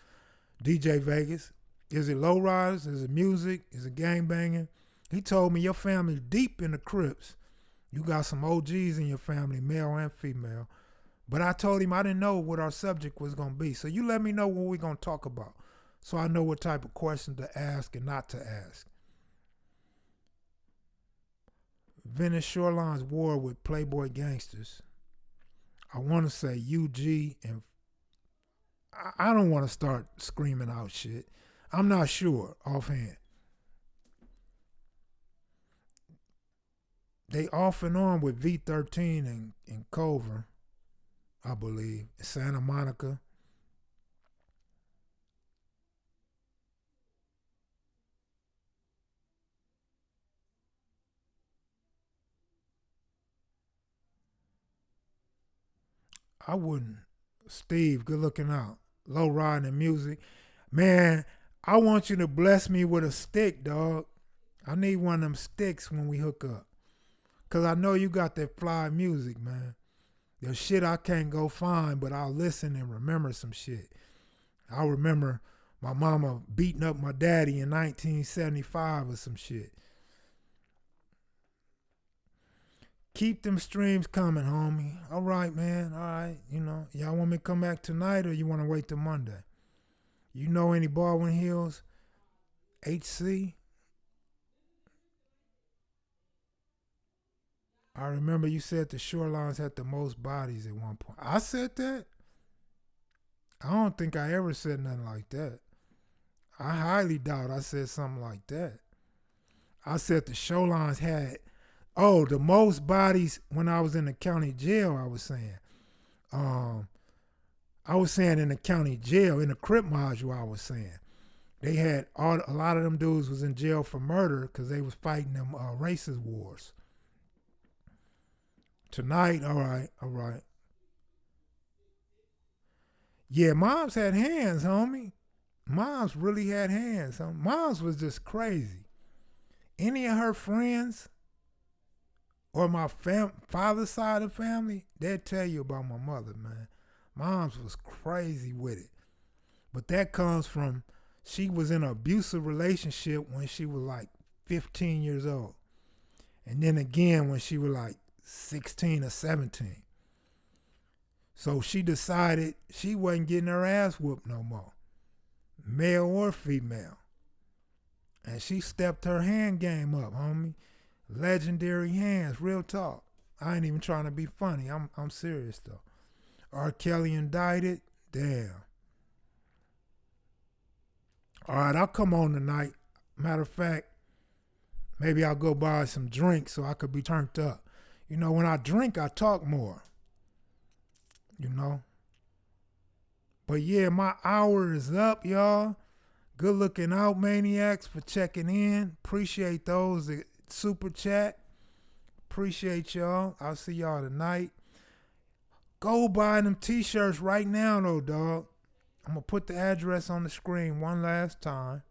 DJ Vegas? Is it lowriders? Is it music? Is it gangbanging? He told me your family deep in the Crips. You got some OGs in your family, male and female. But I told him I didn't know what our subject was gonna be. So you let me know what we're gonna talk about. so I know what type of questions to ask and not to ask. Venice Shoreline's war with Playboy gangsters. I want to say UG, and I don't want to start screaming out shit. I'm not sure offhand. They off and on with V13 and Culver, I believe, Santa Monica. I wouldn't. Steve, good looking out. Low riding and music. Man, I want you to bless me with a stick, dog. I need one of them sticks when we hook up. Cause I know you got that fly music, man. There's shit I can't go find, but I'll listen and remember some shit. I remember my mama beating up my daddy in 1975 or some shit. Keep them streams coming, homie. All right, man. All right. Y'all want me to come back tonight or you want to wait till Monday? You know any Baldwin Hills? HC? I remember you said the Shorelines had the most bodies at one point. I said that? I don't think I ever said nothing like that. I highly doubt I said something like that. I said the Shorelines had, the most bodies when I was in the county jail, I was saying. I was saying in the county jail, in the Crip module, I was saying. They had, a lot of them dudes was in jail for murder because they was fighting them racist wars. Tonight, all right. Yeah, Moms had hands, homie. Moms really had hands. Moms was just crazy. Any of her friends or my father's side of the family, they'd tell you about my mother, man. Moms was crazy with it. But that comes from, she was in an abusive relationship when she was like 15 years old. And then again when she was like 16 or 17. So she decided she wasn't getting her ass whooped no more, male or female. And she stepped her hand game up, homie. Legendary hands, real talk. I ain't even trying to be funny. I'm serious though. R. Kelly indicted, damn. All right, I'll come on tonight. Matter of fact, maybe I'll go buy some drinks so I could be turned up. When I drink, I talk more. But yeah, my hour is up, y'all. Good looking out, maniacs, for checking in. Appreciate those that super chat. Appreciate y'all. I'll see y'all tonight. Go buy them t-shirts right now, though, dog. I'm going to put the address on the screen one last time.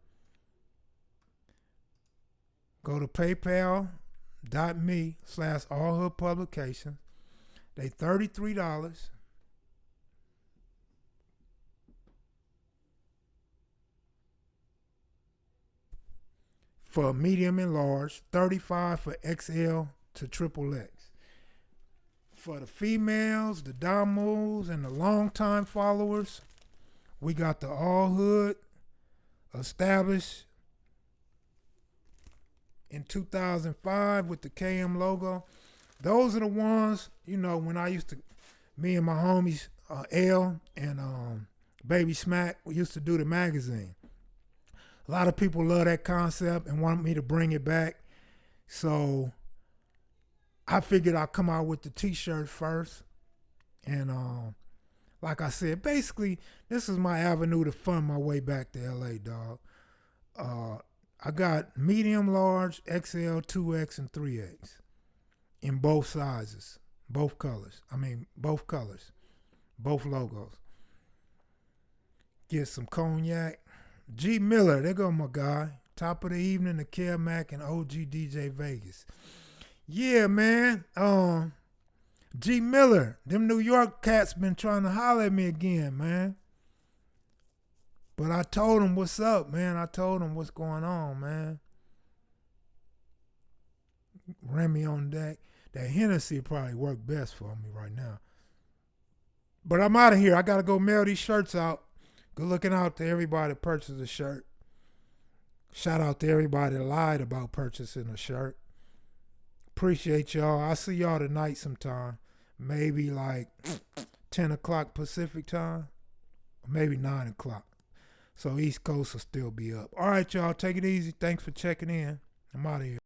Go to paypal.me/Allhood Publications. They $33. For medium and large, $35 for XL to XXX. For the females, the Damos, and the longtime followers, we got the Allhood, established in 2005 with the KM logo. Those are the ones, when I used to, me and my homies, L and Baby Smack, we used to do the magazine. A lot of people love that concept and want me to bring it back. So I figured I'd come out with the t-shirts first. And like I said, basically, this is my avenue to fund my way back to LA, dog. I got medium, large, XL, 2X, and 3X in both sizes, both colors, both logos. Get some cognac. G Miller, there go my guy. Top of the evening to Kev Mac and OG DJ Vegas. Yeah, man. G Miller, them New York cats been trying to holler at me again, man. But I told them what's up, man. I told them what's going on, man. Remy on deck. That Hennessy probably work best for me right now. But I'm out of here. I got to go mail these shirts out. Good looking out to everybody that purchased a shirt. Shout out to everybody that lied about purchasing a shirt. Appreciate y'all. I'll see y'all tonight sometime. Maybe like 10 o'clock Pacific time. Or maybe 9 o'clock. So East Coast will still be up. All right, y'all. Take it easy. Thanks for checking in. I'm out of here.